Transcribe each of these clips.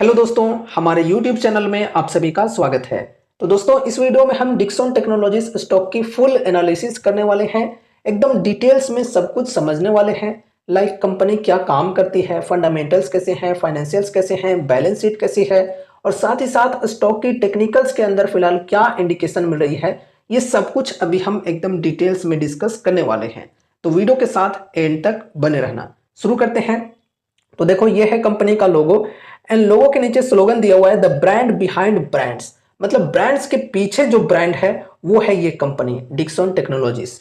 Hello दोस्तों, हमारे YouTube channel में आप सभी का स्वागत है। तो दोस्तों, इस वीडियो में हम डिक्सन टेक्नोलॉजीज स्टॉक की फुल एनालिसिस करने वाले हैं। एकदम डिटेल्स में सब कुछ समझने वाले हैं। लाइक कंपनी क्या काम करती है, फंडामेंटल्स कैसे हैं, फाइनेंशियल्स कैसे हैं, बैलेंस शीट कैसी है और साथ ही साथ स्टॉक की टेक्निकल्स के अंदर फिलहाल क्या इंडिकेशन मिल रही है, ये सब कुछ अभी हम एकदम डिटेल्स में डिस्कस करने वाले हैं। तो वीडियो के साथ एंड तक बने रहना। शुरू करते हैं। तो देखो, ये है कंपनी का लोगो एंड लोगो के नीचे स्लोगन दिया हुआ है द ब्रांड बिहाइंड ब्रांड्स। मतलब ब्रांड्स के पीछे जो ब्रांड है वो है ये कंपनी डिक्सन टेक्नोलॉजीज।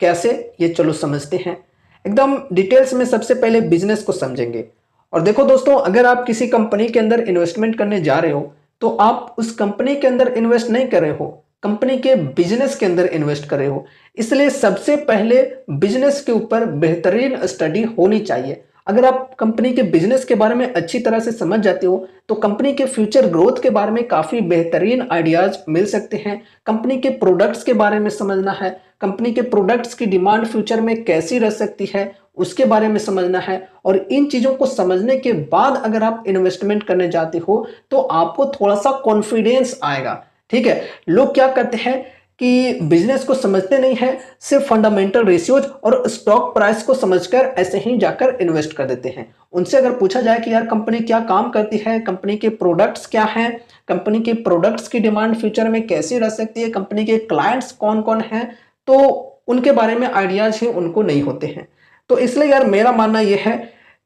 कैसे, ये चलो समझते हैं एकदम डिटेल्स में। सबसे पहले बिजनेस को समझेंगे। और देखो दोस्तों, अगर आप किसी कंपनी के अंदर इन्वेस्टमेंट करने जा रहे हो तो आप उस कंपनी के अंदर इन्वेस्ट नहीं कर रहे हो, कंपनी के बिजनेस के अंदर इन्वेस्ट कर रहे हो। इसलिए सबसे पहले बिजनेस के ऊपर बेहतरीन स्टडी होनी चाहिए। अगर आप कंपनी के बिजनेस के बारे में अच्छी तरह से समझ जाते हो तो कंपनी के फ्यूचर ग्रोथ के बारे में काफी बेहतरीन आइडियाज मिल सकते हैं। कंपनी के प्रोडक्ट्स के बारे में समझना है, कंपनी के प्रोडक्ट्स की डिमांड फ्यूचर में कैसी रह सकती है उसके बारे में समझना है। और इन चीजों को समझने के बाद अगर आप इन्वेस्टमेंट करने जाते हो तो आपको थोड़ा सा कॉन्फिडेंस आएगा। ठीक है, लोग क्या करते हैं कि बिजनेस को समझते नहीं है, सिर्फ फंडामेंटल रेशियोज और स्टॉक प्राइस को समझकर ऐसे ही जाकर इन्वेस्ट कर देते हैं। उनसे अगर पूछा जाए कि यार कंपनी क्या काम करती है, कंपनी के प्रोडक्ट्स क्या हैं, कंपनी के प्रोडक्ट्स की डिमांड फ्यूचर में कैसी रह सकती है, कंपनी के क्लाइंट्स कौन कौन हैं, तो उनके बारे में आइडियाज ही उनको नहीं होते हैं। तो इसलिए यार मेरा मानना यह है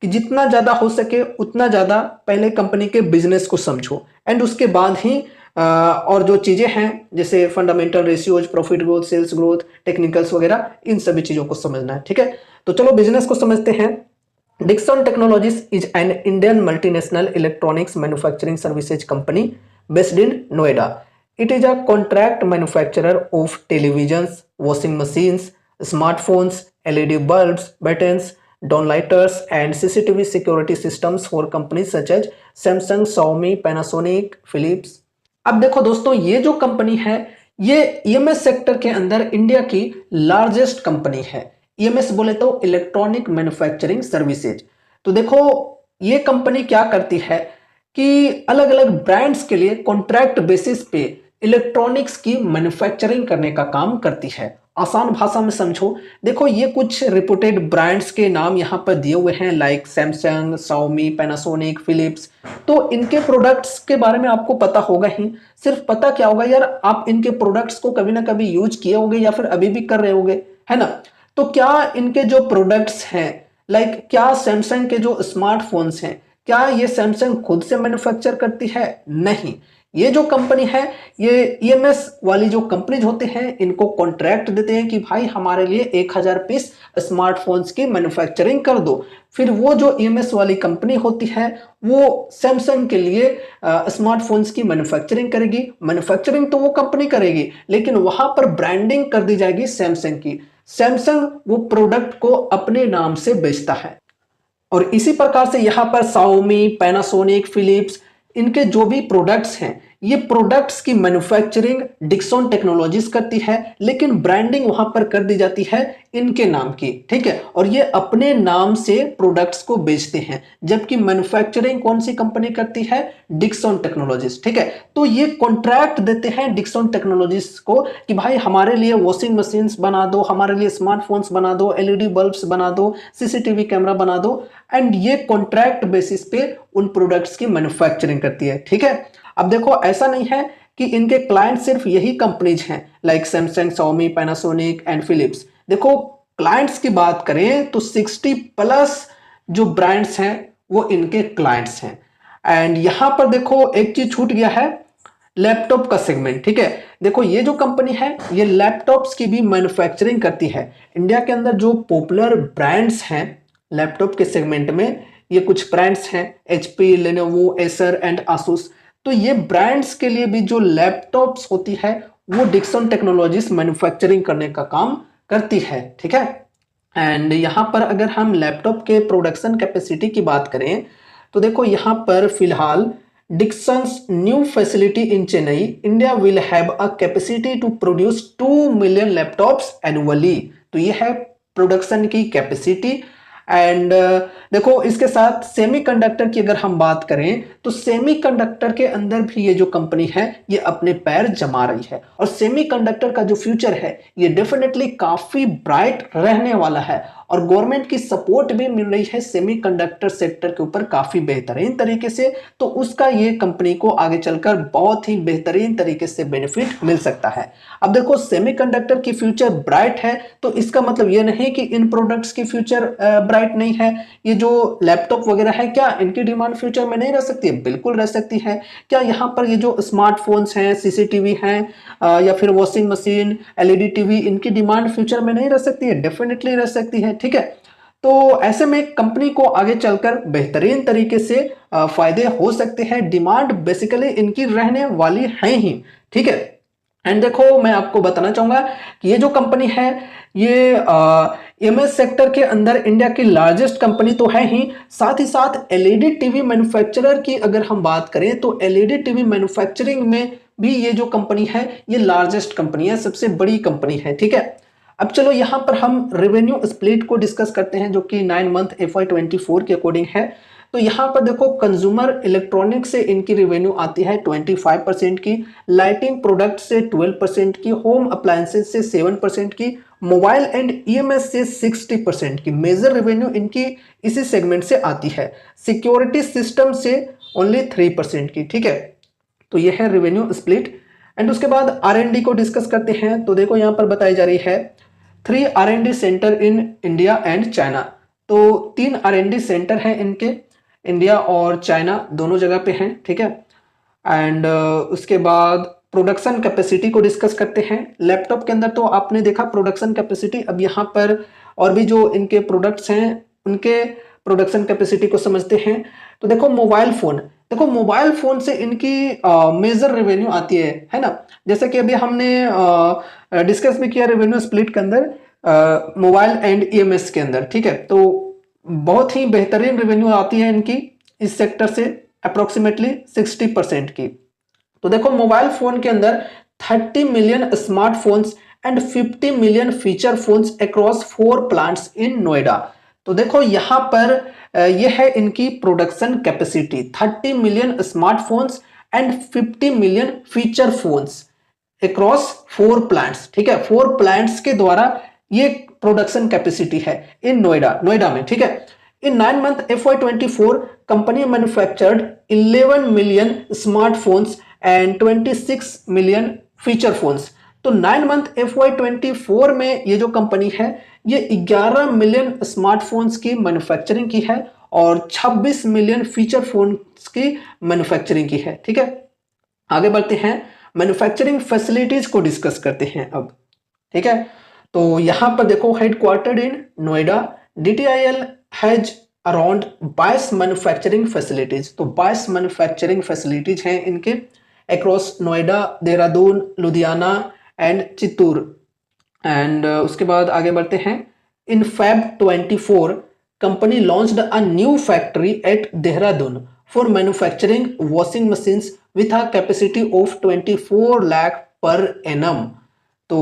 कि जितना ज्यादा हो सके उतना ज्यादा पहले कंपनी के बिजनेस को समझो एंड उसके बाद ही और जो चीजें हैं जैसे fundamental ratios, profit growth, sales growth, technicals वगैरह, इन सभी चीजों को समझना है। ठीक है, तो चलो बिजनेस को समझते हैं। Dixon technologies is an Indian multinational electronics manufacturing services company based in Noida. It is a contract manufacturer of televisions, washing machines, smartphones, LED bulbs, buttons, downlighters, and CCTV security systems for companies such as Samsung, Xiaomi, Panasonic, Philips. अब देखो दोस्तों, ये जो company है ये EMS sector के अंदर India की लार्जेस्ट कंपनी है। ईएमएस बोले तो इलेक्ट्रॉनिक मैन्युफैक्चरिंग सर्विसेज। तो देखो, ये कंपनी क्या करती है कि अलग अलग ब्रांड्स के लिए कॉन्ट्रैक्ट बेसिस पे इलेक्ट्रॉनिक्स की मैन्युफैक्चरिंग करने का काम करती है। आसान भाषा में समझो, देखो ये कुछ रिपोर्टेड ब्रांड्स के नाम यहाँ पर दिए हुए हैं like Samsung, Xiaomi, Panasonic, Philips. तो इनके प्रोडक्ट्स के बारे में आपको पता होगा ही। सिर्फ पता क्या होगा यार, आप इनके प्रोडक्ट्स को कभी ना कभी यूज किए होंगे या फिर अभी भी कर रहे होंगे, है ना। तो क्या इनके जो प्रोडक्ट्स हैं, लाइक क्या सैमसंग के जो स्मार्टफोन्स हैं, क्या ये सैमसंग खुद से मैन्युफैक्चर करती है? नहीं। ये जो कंपनी है, ये ईएमएस वाली जो कंपनीज होते हैं इनको कॉन्ट्रैक्ट देते हैं कि भाई हमारे लिए 1000 पीस स्मार्टफोन्स की मैन्युफैक्चरिंग कर दो। फिर वो जो ईएमएस वाली कंपनी होती है वो सैमसंग के लिए स्मार्टफोन्स की मैन्युफैक्चरिंग करेगी। मैन्युफैक्चरिंग तो वो कंपनी करेगी लेकिन वहां पर ब्रांडिंग कर दी जाएगी सैमसंग की। सैमसंग वो प्रोडक्ट को अपने नाम से बेचता है। और इसी प्रकार से यहाँ पर Xiaomi, पैनासोनिक, फिलिप्स, इनके जो भी प्रोडक्ट्स हैं ये प्रोडक्ट्स की मैन्युफैक्चरिंग डिक्सन टेक्नोलॉजीज करती है, लेकिन ब्रांडिंग वहां पर कर दी जाती है इनके नाम की। ठीक है, और ये अपने नाम से प्रोडक्ट्स को बेचते हैं, जबकि मैन्युफैक्चरिंग कौन सी कंपनी करती है? Dixon technologies. ठीक है, तो ये कॉन्ट्रैक्ट देते हैं डिक्सन टेक्नोलॉजीज को कि भाई हमारे लिए वॉशिंग मशीन्स बना दो, हमारे लिए स्मार्टफोन्स बना दो, एलईडी बल्ब्स बना दो, सीसीटीवी कैमरा बना दो। एंड ये कॉन्ट्रैक्ट बेसिस पे उन प्रोडक्ट्स की मैन्युफैक्चरिंग करती है। ठीक है, अब देखो ऐसा नहीं है कि इनके क्लाइंट सिर्फ यही कंपनीज हैं like Samsung, Xiaomi, Panasonic and Philips. देखो क्लाइंट्स की बात करें तो 60 प्लस जो ब्रांड्स हैं वो इनके क्लाइंट्स हैं। एंड यहां पर देखो एक चीज छूट गया है, लैपटॉप का सेगमेंट। ठीक है, देखो ये जो कंपनी है ये लैपटॉप्स की भी मैन्युफैक्चरिंग करती है। इंडिया के अंदर जो पॉपुलर ब्रांड्स हैं लैपटॉप के सेगमेंट में, ये कुछ ब्रांड्स हैं HP, Lenovo, Acer and Asus. तो ये ब्रांड्स के लिए भी जो लैपटॉप्स होती है वो डिक्सन टेक्नोलॉजीज मैन्युफैक्चरिंग करने का काम करती है। ठीक है, एंड यहाँ पर अगर हम लैपटॉप के प्रोडक्शन कैपेसिटी की बात करें तो देखो यहाँ पर फिलहाल Dixon's new facility in Chennai India will have a capacity to produce 2 million laptops annually. तो ये है प्रोडक्शन की कैपेसिटी। एंड देखो इसके साथ सेमीकंडक्टर की अगर हम बात करें तो सेमीकंडक्टर के अंदर भी ये जो कंपनी है ये अपने पैर जमा रही है, और सेमीकंडक्टर का जो फ्यूचर है ये डेफिनेटली काफी ब्राइट रहने वाला है, और गवर्नमेंट की सपोर्ट भी मिल रही है सेमीकंडक्टर सेक्टर के ऊपर काफी बेहतरीन तरीके से। तो उसका ये कंपनी को आगे चलकर बहुत ही बेहतरीन तरीके से बेनिफिट मिल सकता है। अब देखो सेमीकंडक्टर की फ्यूचर ब्राइट है तो इसका मतलब ये नहीं कि इन प्रोडक्ट्स की फ्यूचर ब्राइट नहीं है। ये जो लैपटॉप वगैरह है क्या इनकी डिमांड फ्यूचर में नहीं रह सकती है? बिल्कुल रह सकती है। क्या यहाँ पर ये जो स्मार्टफोन्स हैं, सीसीटीवी हैं, या फिर वॉशिंग मशीन, एलईडी टीवी, इनकी डिमांड फ्यूचर में नहीं रह सकती है? डेफिनेटली रह सकती है। ठीक है, तो ऐसे में कंपनी को आगे चलकर बेहतरीन तरीके से फायदे हो सकते हैं। डिमांड बेसिकली इनकी रहने वाली है ही। ठीक है, एंड देखो मैं आपको बताना चाहूंगा कि ये जो कंपनी है ये एमएस सेक्टर के अंदर इंडिया की लार्जेस्ट कंपनी तो है ही, साथ ही साथ एलईडी टीवी मैन्युफैक्चरर की अगर हम बात करें तो एलईडी टीवी मैन्युफैक्चरिंग में भी ये जो कंपनी है ये लार्जेस्ट कंपनी है, सबसे बड़ी कंपनी है। ठीक है, अब चलो यहां पर हम रेवेन्यू स्प्लिट को डिस्कस करते हैं जो कि 9 मंथ FY24 के अकॉर्डिंग है। तो यहाँ पर देखो कंज्यूमर इलेक्ट्रॉनिक से इनकी रेवेन्यू आती है 25% की, लाइटिंग प्रोडक्ट से 12% की, होम अप्लायंसेस से 7% की, मोबाइल एंड ईएमएस से 60% की। मेजर रेवेन्यू इनकी इसी सेगमेंट से आती है। सिक्योरिटी सिस्टम से ओनली 3% की। ठीक है, तो यह है रेवेन्यू स्प्लिट। एंड उसके बाद R&D को डिस्कस करते हैं। तो देखो यहाँ पर बताई जा रही है 3 R&D centre in India and China. तो 3 R&D सेंटर हैं इनके, इंडिया और चाइना दोनों जगह पे हैं। ठीक है, एंड उसके बाद प्रोडक्शन कैपेसिटी को डिस्कस करते हैं। लैपटॉप के अंदर तो आपने देखा प्रोडक्शन कैपेसिटी, अब यहाँ पर और भी जो इनके प्रोडक्ट्स हैं उनके प्रोडक्शन कैपेसिटी को समझते हैं। तो देखो मोबाइल फोन, देखो मोबाइल फोन से इनकी मेजर रेवेन्यू आती है ना, जैसे कि अभी हमने डिस्कस भी किया रेवेन्यू स्प्लिट के अंदर मोबाइल एंड ईएमएस के अंदर। ठीक है, तो बहुत ही बेहतरीन रेवेन्यू आती है इनकी इस सेक्टर से अप्रोक्सीमेटली 60% की। तो देखो मोबाइल फोन के अंदर 30 million smartphones and 50 million feature phones across 4 plants in Noida. तो देखो यहाँ पर यह है इनकी production capacity, 30 million smartphones and 50 million feature phones across 4 plants. ठीक है, 4 प्लांट्स के द्वारा ये प्रोडक्शन कैपेसिटी है इन नोएडा में। ठीक है, इन 9 month FY24 company manufactured 11 million smartphones and 26 million feature phones. तो 9 मंथ FY24 में ये जो कंपनी है ये 11 मिलियन स्मार्टफोन्स की मैन्युफैक्चरिंग की है और 26 मिलियन फीचर फोन्स की मैन्युफैक्चरिंग की है। ठीक है, आगे बढ़ते हैं, मैन्युफैक्चरिंग फैसिलिटीज को डिस्कस करते हैं अब। ठीक है, तो यहां पर देखो headquartered in Noida, DTIL has around 22 manufacturing facilities. तो 22 मैन्युफैक्चरिंग फैसिलिटीज हैं इनके across Noida, Dehradun, Ludhiana and Chittoor. And उसके बाद आगे बढ़ते हैं, इन Feb 24 company launched a new factory eight Dehradun for manufacturing washing machines with a capacity of 24 lakh per annum. तो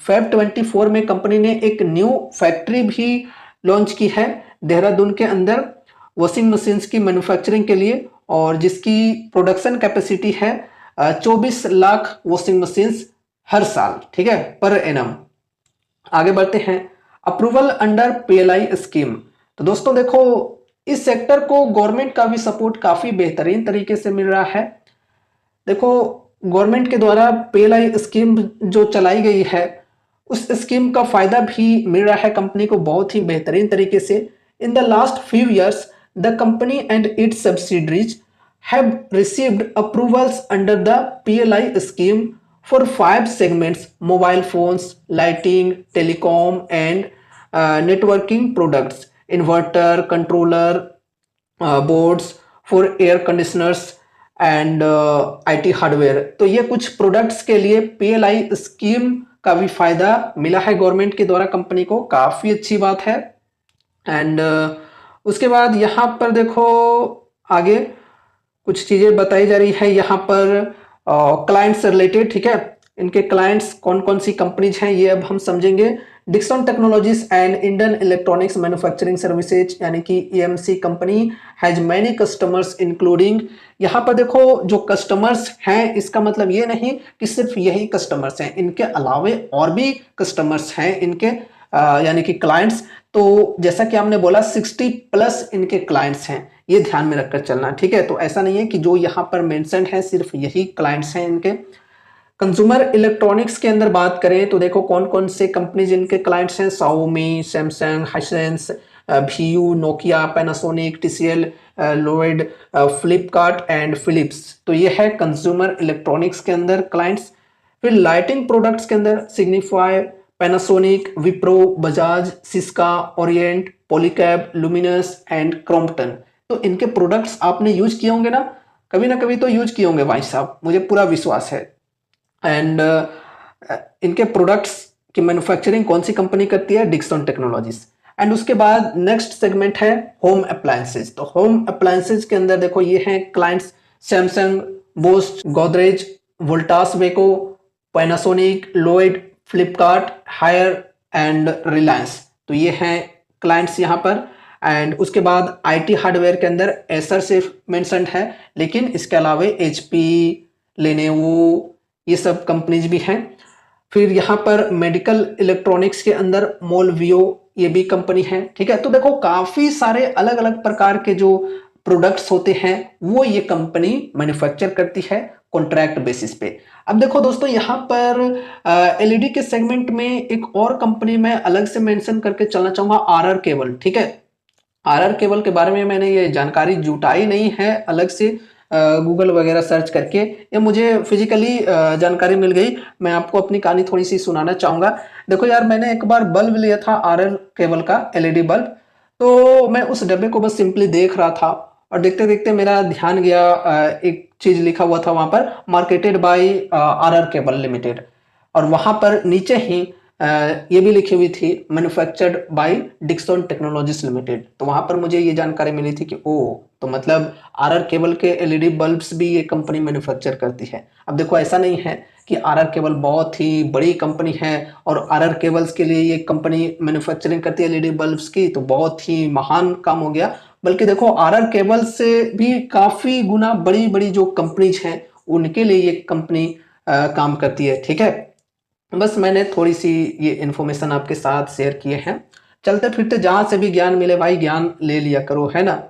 Feb 24 में कंपनी ने एक न्यू फैक्ट्री भी लॉन्च की है देहरादून के अंदर वॉशिंग मशीन्स की मैन्युफैक्चरिंग के लिए, और जिसकी प्रोडक्शन कैपेसिटी है 24 लाख वॉशिंग मशीन्स हर साल। ठीक है, पर एनम। आगे बढ़ते हैं, अप्रूवल अंडर PLI स्कीम। तो दोस्तों देखो इस सेक्टर को गवर्नमेंट का भी सपोर्ट काफी बेहतरीन तरीके से मिल रहा है। देखो गवर्नमेंट के द्वारा PLI स्कीम जो चलाई गई है उस स्कीम का फायदा भी मिल रहा है कंपनी को बहुत ही बेहतरीन तरीके से। In the last few years the company and it's subsidiaries have received approvals under the PLI scheme for 5 segments: mobile phones, lighting, telecom and networking products, inverter, controller boards for air conditioners and IT hardware. तो ये कुछ products के लिए PLI scheme का भी फायदा मिला है गवर्नमेंट के द्वारा कंपनी को, काफी अच्छी बात है। एंड उसके बाद यहाँ पर देखो आगे कुछ चीजें बताई जा रही है यहाँ पर क्लाइंट से रिलेटेड। ठीक है, इनके क्लाइंट्स कौन कौन सी कंपनीज हैं ये अब हम समझेंगे। Dixon technologies and Indian electronics manufacturing services यानी कि EMC company has many customers including. यहाँ पर देखो जो कस्टमर्स हैं इसका मतलब ये नहीं कि सिर्फ यही कस्टमर्स हैं, इनके अलावे और भी कस्टमर्स हैं इनके यानी कि क्लाइंट्स। तो जैसा कि हमने बोला 60+ इनके क्लाइंट्स हैं, ये ध्यान में रखकर चलना, ठीक है। तो ऐसा नहीं है कि जो यहाँ पर मेंशन है सिर्फ यही क्लाइंट्स हैं इनके। कंज्यूमर इलेक्ट्रॉनिक्स के अंदर बात करें तो देखो कौन कौन से कंपनीज इनके क्लाइंट्स हैं, Xiaomi, Samsung, Hisense, VU, Nokia, Panasonic, TCL, Lloyd, Flipkart and Philips. तो ये है कंज्यूमर इलेक्ट्रॉनिक्स के अंदर क्लाइंट्स। फिर लाइटिंग प्रोडक्ट्स के अंदर signify, Panasonic, Wipro, Bajaj, Syska, Orient, Polycab, luminous and Crompton. तो इनके प्रोडक्ट्स आपने यूज किए होंगे ना कभी तो यूज किए होंगे भाई साहब, मुझे पूरा विश्वास है। एंड इनके प्रोडक्ट्स की मैन्युफैक्चरिंग कौन सी कंपनी करती है, डिक्सन टेक्नोलॉजीज। एंड उसके बाद नेक्स्ट सेगमेंट है होम अप्लायंसेज। तो होम अप्लायंसेज के अंदर देखो ये हैं clients, Samsung, Bose, Godrej, Voltas वेको, Panasonic, Lloyd, Flipkart, Haier and Reliance. तो ये हैं क्लाइंट्स यहाँ पर। एंड उसके बाद आईटी हार्डवेयर के अंदर एसर सिर्फ मेंशन्ड है, लेकिन इसके अलावा HP, लेनोवो, ये सब कंपनीज भी हैं। फिर यहाँ पर मेडिकल इलेक्ट्रॉनिक्स के अंदर मोलवियो, ये भी कंपनी है, ठीक है। तो देखो काफी सारे अलग अलग प्रकार के जो प्रोडक्ट्स होते हैं वो ये कंपनी मैन्युफैक्चर करती है कॉन्ट्रैक्ट बेसिस पे। अब देखो दोस्तों यहाँ पर एलईडी के सेगमेंट में एक और कंपनी मैं अलग से मेंशन करके चलना चाहूंगा, RR केबल, ठीक है। RR केबल के बारे में मैंने ये जानकारी जुटाई नहीं है अलग से गूगल वगैरह सर्च करके, ये मुझे फिजिकली जानकारी मिल गई। मैं आपको अपनी कहानी थोड़ी सी सुनाना चाहूँगा। देखो यार, मैंने एक बार बल्ब लिया था RR केबल का, LED बल्ब। तो मैं उस डब्बे को बस सिंपली देख रहा था और देखते देखते मेरा ध्यान गया, एक चीज़ लिखा हुआ था वहाँ पर, marketed bye RR cable limited. और वहाँ पर नीचे ही ये भी लिखी हुई थी manufactured by Dixon technologies limited. तो वहां पर मुझे ये जानकारी मिली थी कि ओ, तो मतलब RR केबल के LED बल्ब्स भी ये कंपनी मैन्युफैक्चर करती है। अब देखो ऐसा नहीं है कि RR केबल बहुत ही बड़ी कंपनी है और RR केबल्स के लिए ये कंपनी मैन्युफैक्चरिंग करती है LED बल्ब्स की तो बहुत ही महान काम हो गया, बल्कि देखो RR केबल से भी काफी गुना बड़ी बड़ी जो कंपनीज हैं उनके लिए ये कंपनी काम करती है, ठीक है। बस मैंने थोड़ी सी ये इन्फॉर्मेशन आपके साथ शेयर किए हैं। चलते फिरते जहाँ से भी ज्ञान मिले भाई ज्ञान ले लिया करो, है ना।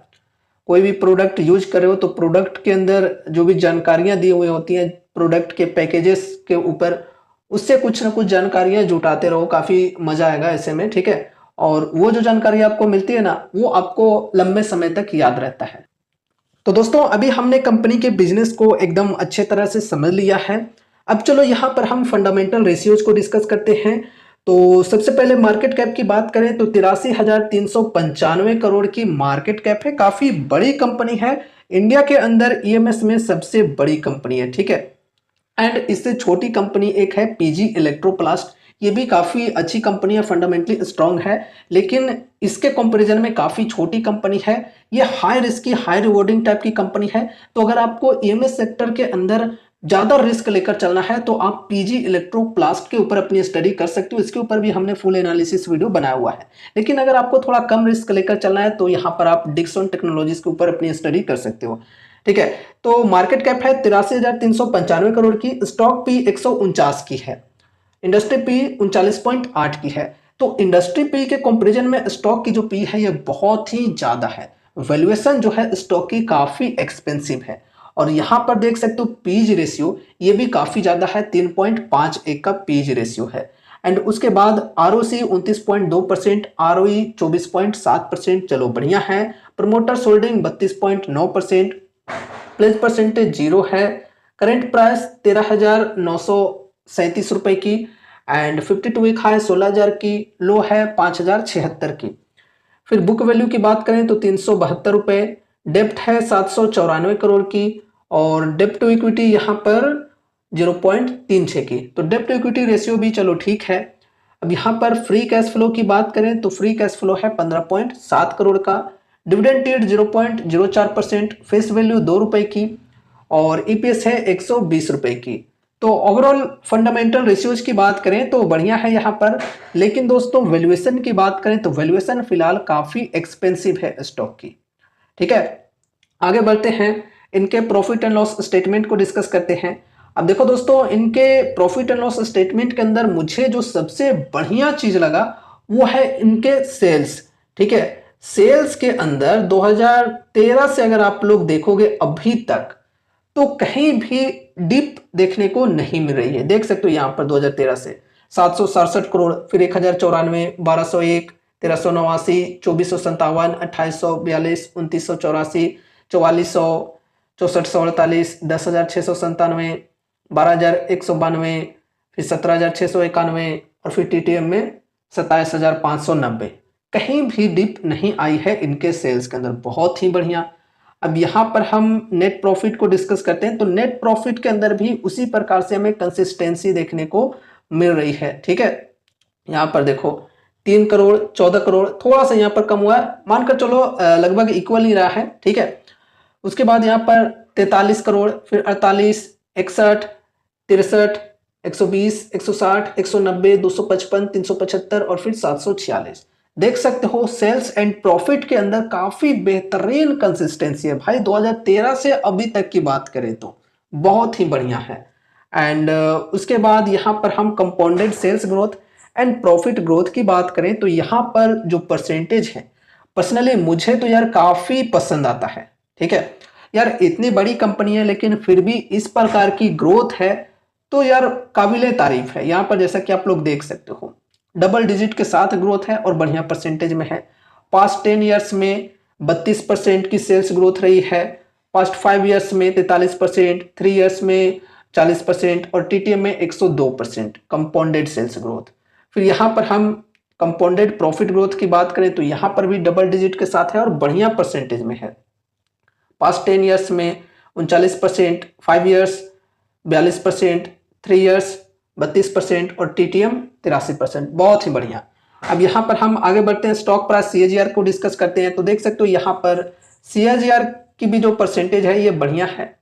कोई भी प्रोडक्ट यूज कर रहे हो तो प्रोडक्ट के अंदर जो भी जानकारियां दी हुई होती हैं प्रोडक्ट के पैकेजेस के ऊपर, उससे कुछ ना कुछ जानकारियां जुटाते रहो, काफ़ी मज़ा आएगा ऐसे में, ठीक है। और वो जो जानकारी आपको मिलती है ना वो आपको लंबे समय तक याद रहता है। तो दोस्तों अभी हमने कंपनी के बिजनेस को एकदम अच्छे तरह से समझ लिया है। अब चलो यहाँ पर हम फंडामेंटल रेशियोज को डिस्कस करते हैं। तो सबसे पहले मार्केट कैप की बात करें तो 83,395 करोड़ की मार्केट कैप है, काफी बड़ी कंपनी है, इंडिया के अंदर ईएमएस में सबसे बड़ी कंपनी है, ठीक है। एंड इससे छोटी कंपनी एक है PG इलेक्ट्रोप्लास्ट, ये भी काफ़ी अच्छी कंपनी है, फंडामेंटली स्ट्रांग है, लेकिन इसके कंपैरिजन में काफ़ी छोटी कंपनी है। ये high risky high rewarding type की कंपनी है। तो अगर आपको ईएमएस सेक्टर के अंदर ज़्यादा रिस्क लेकर चलना है तो आप PG इलेक्ट्रोप्लास्ट के ऊपर अपनी स्टडी कर सकते हो, इसके ऊपर भी हमने फुल एनालिसिस वीडियो बनाया हुआ है। लेकिन अगर आपको थोड़ा कम रिस्क लेकर चलना है तो यहाँ पर आप डिक्सन टेक्नोलॉजीज के ऊपर अपनी स्टडी कर सकते हो, ठीक है। तो मार्केट कैप है 83,395 करोड़ की, स्टॉक पी 149 की है, इंडस्ट्री पी 39.8 की है। तो इंडस्ट्री पी के कंपैरिजन में स्टॉक की जो पी है ये बहुत ही ज्यादा है, वैल्यूएशन जो है स्टॉक की काफी एक्सपेंसिव है। और यहां पर देख सकते हो पीज रेशियो ये भी काफी ज्यादा है, 3.51 का पीज रेशियो है। एंड उसके बाद ROC 29.2%, ROE 24.7%, चलो बढ़िया है। प्रमोटर्स होल्डिंग 32.9%, प्लेज परसेंटेज 0 है। करेंट प्राइस 13,937 रुपए की एंड 52 वीक हाई 16,000 की, लो है 5,076 की। फिर बुक वैल्यू की बात करें तो 372 रुपए, डेप्ट है 794 करोड़ की और डेप्ट टू इक्विटी यहाँ पर 0.36 की। तो डेप्ट टू इक्विटी रेशियो भी चलो ठीक है। अब यहाँ पर फ्री कैश फ्लो की बात करें तो फ्री कैश फ्लो है 15.7 करोड़ का, डिविडेंड यील्ड 0.04%, फेस वैल्यू 2 रुपए की और EPS है 120 रुपए की। तो ओवरऑल फंडामेंटल रेशियोज की बात करें तो बढ़िया है यहाँ पर, लेकिन दोस्तों वैल्यूएशन की बात करें तो वैल्यूएशन फिलहाल काफी एक्सपेंसिव है स्टॉक की। ठीक है, आगे बढ़ते हैं, इनके प्रॉफिट एंड लॉस स्टेटमेंट को डिस्कस करते हैं। अब देखो दोस्तों, इनके प्रॉफिट एंड लॉस स्टेटमेंट के अंदर मुझे जो सबसे बढ़िया चीज लगा वो है इनके सेल्स। ठीक है, सेल्स के अंदर 2013 से अगर आप लोग देखोगे अभी तक तो कहीं भी डिप देखने को नहीं मिल रही है। देख सकते हो यहाँ पर 2013 से 767 करोड़, फिर 1094, 1201, 1389, 2457, 2842, 2984, 4400, 6448, 10,697, 12,192, फिर 17,691 और फिर टीटीएम में 27,590। कहीं भी डिप नहीं आई है इनके सेल्स के अंदर, बहुत ही बढ़िया। अब यहाँ पर हम नेट प्रॉफिट को डिस्कस करते हैं, तो नेट प्रॉफिट के अंदर भी उसी प्रकार से हमें कंसिस्टेंसी देखने को मिल रही है। ठीक है, यहाँ पर देखो 3 करोड़, 14 करोड़, थोड़ा सा यहाँ पर कम हुआ है, मानकर चलो लगभग इक्वल ही रहा है। ठीक है, उसके बाद यहाँ पर 43 करोड़, फिर 48, 61, 63, 120, 160, 190, 255, 375 और फिर 746। देख सकते हो सेल्स एंड प्रॉफिट के अंदर काफी बेहतरीन कंसिस्टेंसी है भाई। 2013 से अभी तक की बात करें तो बहुत ही बढ़िया है। एंड उसके बाद यहाँ पर हम compounded sales growth and profit growth की बात करें तो यहाँ पर जो परसेंटेज है पर्सनली मुझे तो यार काफी पसंद आता है। ठीक है यार, इतनी बड़ी कंपनी है लेकिन फिर भी इस प्रकार की ग्रोथ है तो यार काबिले तारीफ है। यहाँ पर जैसा कि आप लोग देख सकते हो डबल डिजिट के साथ ग्रोथ है और बढ़िया परसेंटेज में है। पास्ट 10 ईयर्स में 32% की सेल्स ग्रोथ रही है, पास्ट 5 ईयर्स में 43%, 3 ईयर्स में 40% और टीटीएम में 102% कंपाउंडेड सेल्स ग्रोथ। फिर यहाँ पर हम कंपाउंडेड प्रॉफिट ग्रोथ की बात करें तो यहाँ पर भी डबल डिजिट के साथ है और बढ़िया परसेंटेज में है। पास्ट 10 ईयर्स में 39%, 5 ईयर्स 42%, 3 ईयर्स 32% और टीटीएम 83%, बहुत ही बढ़िया। अब यहाँ पर हम आगे बढ़ते हैं, स्टॉक प्राइस सीएजीआर को डिस्कस करते हैं। तो देख सकते हो यहाँ पर सीएजीआर की भी जो परसेंटेज है ये बढ़िया है,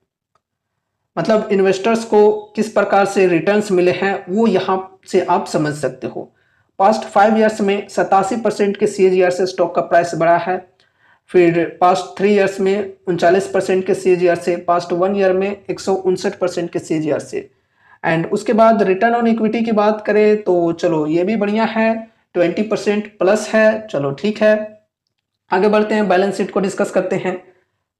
मतलब इन्वेस्टर्स को किस प्रकार से रिटर्न्स मिले हैं वो यहाँ से आप समझ सकते हो। पास्ट 5 ईयर्स में 87% के सीएजीआर से स्टॉक का प्राइस बढ़ा है, फिर पास्ट 3 ईयर्स में 39% के सीएजीआर से, पास्ट 1 ईयर में 159% के सीएजीआर से। एंड उसके बाद रिटर्न ऑन इक्विटी की बात करें तो चलो ये भी बढ़िया है, 20% प्लस है, चलो ठीक है। आगे बढ़ते हैं, बैलेंस शीट को डिस्कस करते हैं।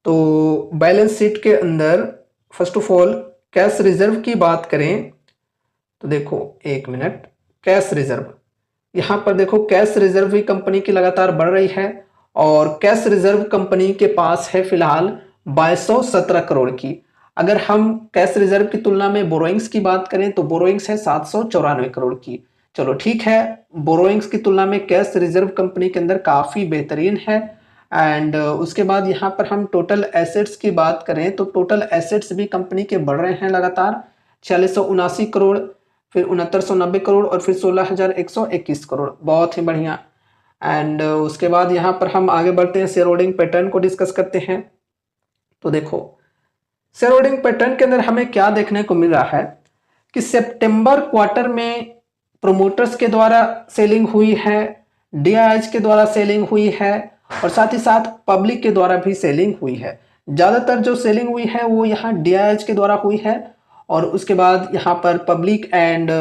तो बैलेंस शीट के अंदर first of all cash reserve की बात करें तो देखो एक मिनट, कैश रिजर्व, यहाँ पर देखो कैश रिजर्व भी कंपनी की लगातार बढ़ रही है और कैश रिजर्व कंपनी के पास है फिलहाल 2217 करोड़ की। अगर हम कैश रिजर्व की तुलना में बोरोइंग्स की बात करें तो बोरोइंग्स है 794 करोड़ की। चलो ठीक है, बोरोइंग्स की तुलना में कैश रिजर्व कंपनी के अंदर काफी बेहतरीन है। एंड उसके बाद यहाँ पर हम टोटल एसेट्स की बात करें तो टोटल एसेट्स भी कंपनी के बढ़ रहे हैं लगातार, 4679 करोड़, फिर 6990 करोड़ और फिर 16121 करोड़, बहुत ही बढ़िया। एंड उसके बाद यहाँ पर हम आगे बढ़ते हैं, शेयर होल्डिंग पैटर्न को डिस्कस करते हैं। तो देखो शेयर होल्डिंग पैटर्न के अंदर हमें क्या देखने को मिल रहा है कि सितंबर क्वार्टर में प्रोमोटर्स के द्वारा सेलिंग हुई है, डीआईएच के द्वारा सेलिंग हुई है और साथ ही साथ पब्लिक के द्वारा भी सेलिंग हुई है। ज्यादातर जो सेलिंग हुई है वो यहाँ डीआईएच के द्वारा हुई है और उसके बाद यहाँ पर पब्लिक एंड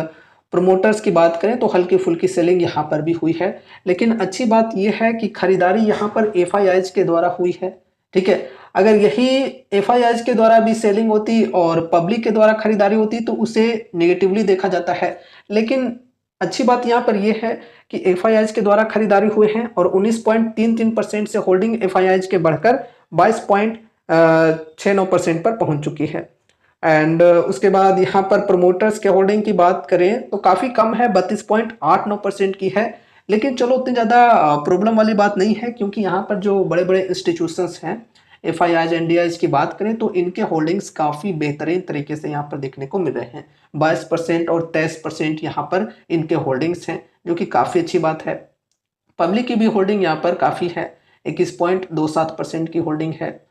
प्रोमोटर्स की बात करें तो हल्की फुल्की सेलिंग यहाँ पर भी हुई है। लेकिन अच्छी बात यह है कि खरीदारी यहाँ पर एफआईआईज के द्वारा हुई है। ठीक है, अगर यही एफआईआईज के द्वारा भी सेलिंग होती और पब्लिक के द्वारा खरीदारी होती तो उसे नेगेटिवली देखा जाता है। लेकिन अच्छी बात यहाँ पर यह है कि एफआईआईज के द्वारा खरीदारी हुए हैं और 19.33% से होल्डिंग एफआईआईज के बढ़कर 22.69% पर पहुंच चुकी है। एंड उसके बाद यहाँ पर प्रोमोटर्स के होल्डिंग की बात करें तो काफी कम है, 32.89% की है। लेकिन चलो उतनी ज्यादा प्रॉब्लम वाली बात नहीं है क्योंकि यहाँ पर जो बड़े बड़े इंस्टीट्यूशंस हैं एफआईआईज एनडीआईज की बात करें तो इनके होल्डिंग्स काफी बेहतरीन तरीके से यहाँ पर देखने को मिल रहे हैं। 22% और 23% यहाँ पर इनके होल्डिंग्स हैं जो कि काफी अच्छी बात है। पब्लिक की भी होल्डिंग यहाँ पर काफी है, 21.27% की होल्डिंग है।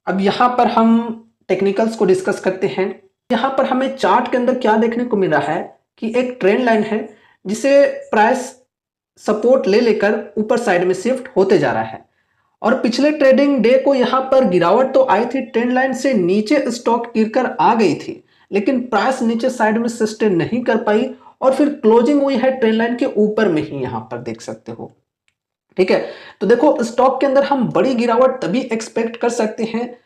अब यहाँ पर हम टेक्निकल्स को डिस्कस करते हैं। यहाँ पर हमें चार्ट के अंदर क्या देखने को मिल रहा है कि एक ट्रेंड लाइन है जिसे प्राइस सपोर्ट ले लेकर ऊपर साइड में शिफ्ट होते जा रहा है। और पिछले ट्रेडिंग डे को यहाँ पर गिरावट तो आई थी, ट्रेंड लाइन से नीचे स्टॉक गिरकर आ गई थी, लेकिन प्राइस नीचे साइड में सस्टेन नहीं कर पाई और फिर क्लोजिंग हुई है ट्रेंड लाइन के ऊपर में ही, यहाँ पर देख सकते हो। ठीक है, तो देखो स्टॉक के अंदर हम बड़ी गिरावट तभी एक्सपेक्ट कर सकते हैं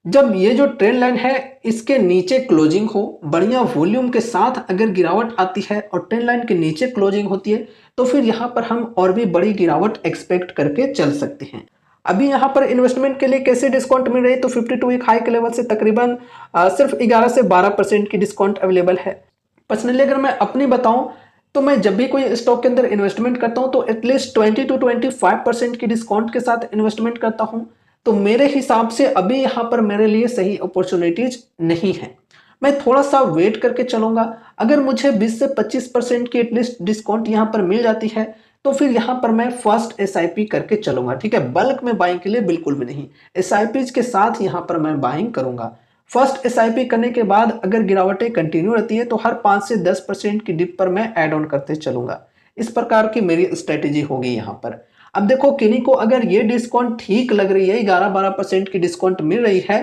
जब ये जो ट्रेंड लाइन है इसके नीचे क्लोजिंग हो, बढ़िया वॉल्यूम के साथ अगर गिरावट आती है और ट्रेंड लाइन के नीचे क्लोजिंग होती है तो फिर यहाँ पर हम और भी बड़ी गिरावट एक्सपेक्ट करके चल सकते हैं। अभी यहाँ पर इन्वेस्टमेंट के लिए कैसे डिस्काउंट मिल रही है, तो 52 वीक हाई के लेवल से तकरीबन सिर्फ 11 से 12% की डिस्काउंट अवेलेबल है। पर्सनली अगर मैं अपनी बताऊं तो मैं जब भी कोई स्टॉक के अंदर इन्वेस्टमेंट करता हूं तो एटलीस्ट 20 to 25% की डिस्काउंट के साथ इन्वेस्टमेंट करता हूं। तो मेरे हिसाब से अभी यहाँ पर मेरे लिए सही अपॉर्चुनिटीज नहीं है, मैं थोड़ा सा वेट करके चलूंगा। अगर मुझे 20 से 25% की एटलीस्ट डिस्काउंट यहाँ पर मिल जाती है तो फिर यहाँ पर मैं फर्स्ट एसआईपी करके चलूंगा। ठीक है, बल्क में बाइंग के लिए बिल्कुल भी नहीं, एसआईपी के साथ यहाँ पर मैं बाइंग करूंगा। फर्स्ट एसआईपी करने के बाद अगर गिरावटें कंटिन्यू रहती है तो हर 5 से 10% की डिप पर मैं ऐड ऑन करते चलूंगा। इस प्रकार की मेरी स्ट्रेटेजी होगी यहाँ पर। अब देखो किन्हीं को अगर ये डिस्काउंट ठीक लग रही है, 11-12% की डिस्काउंट मिल रही है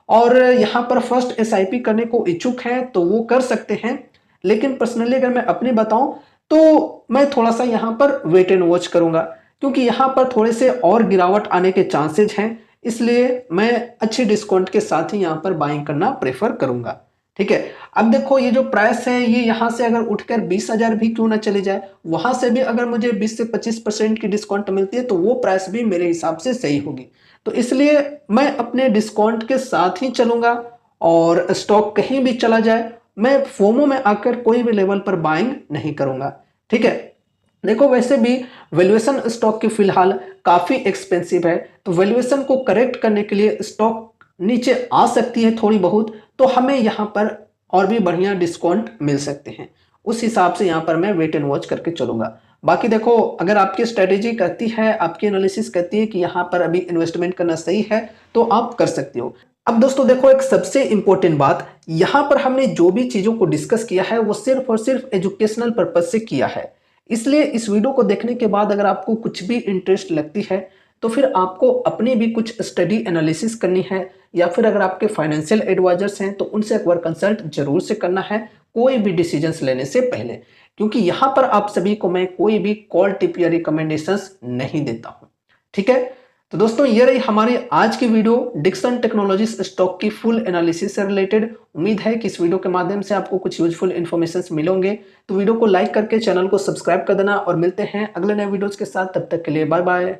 और यहाँ पर फर्स्ट एसआईपी करने को इच्छुक है तो वो कर सकते हैं। लेकिन पर्सनली अगर मैं अपनी बताऊं तो मैं थोड़ा सा यहाँ पर वेट एंड वॉच करूंगा, क्योंकि यहाँ पर थोड़े से और गिरावट आने के चांसेज हैं, इसलिए मैं अच्छी डिस्काउंट के साथ ही यहाँ पर बाइंग करना प्रेफर करूंगा। ठीक है, अब देखो ये जो प्राइस है ये यहाँ से अगर उठकर 20,000 भी क्यों ना चले जाए, वहां से भी अगर मुझे 20 से 25% की डिस्काउंट मिलती है तो वो प्राइस भी मेरे हिसाब से सही होगी। तो इसलिए मैं अपने डिस्काउंट के साथ ही चलूंगा और स्टॉक कहीं भी चला जाए मैं फोमो में आकर कोई भी लेवल पर बाइंग नहीं करूंगा। ठीक है, देखो वैसे भी वैल्यूएशन स्टॉक की फिलहाल काफी एक्सपेंसिव है, तो वैल्यूएशन को करेक्ट करने के लिए स्टॉक नीचे आ सकती है थोड़ी बहुत, तो हमें यहाँ पर और भी बढ़िया डिस्काउंट मिल सकते हैं। उस हिसाब से यहाँ पर मैं वेट एंड वॉच करके चलूंगा। बाकी देखो अगर आपकी स्ट्रेटेजी कहती है, आपकी एनालिसिस कहती है कि यहाँ पर अभी इन्वेस्टमेंट करना सही है तो आप कर सकते हो। अब दोस्तों देखो एक सबसे इंपॉर्टेंट बात, यहाँ पर हमने जो भी चीजों को डिस्कस किया है वो सिर्फ और सिर्फ एजुकेशनल पर्पज से किया है, इसलिए इस वीडियो को देखने के बाद अगर आपको कुछ भी इंटरेस्ट लगती है तो फिर आपको अपनी भी कुछ स्टडी एनालिसिस करनी है, या फिर अगर आपके फाइनेंशियल एडवाइजर्स हैं तो उनसे एक बार कंसल्ट जरूर से करना है कोई भी डिसीजंस लेने से पहले, क्योंकि यहाँ पर आप सभी को मैं कोई भी कॉल टिप या रिकमेंडेशंस नहीं देता हूँ। ठीक है, तो दोस्तों ये रही हमारी आज की वीडियो डिक्सन टेक्नोलॉजीज स्टॉक की फुल एनालिसिस से रिलेटेड। उम्मीद है कि इस वीडियो के माध्यम से आपको कुछ यूजफुल इन्फॉर्मेशन मिलेंगे, तो वीडियो को लाइक करके चैनल को सब्सक्राइब कर देना और मिलते हैं अगले नए वीडियोज के साथ। तब तक के लिए बाय बाय।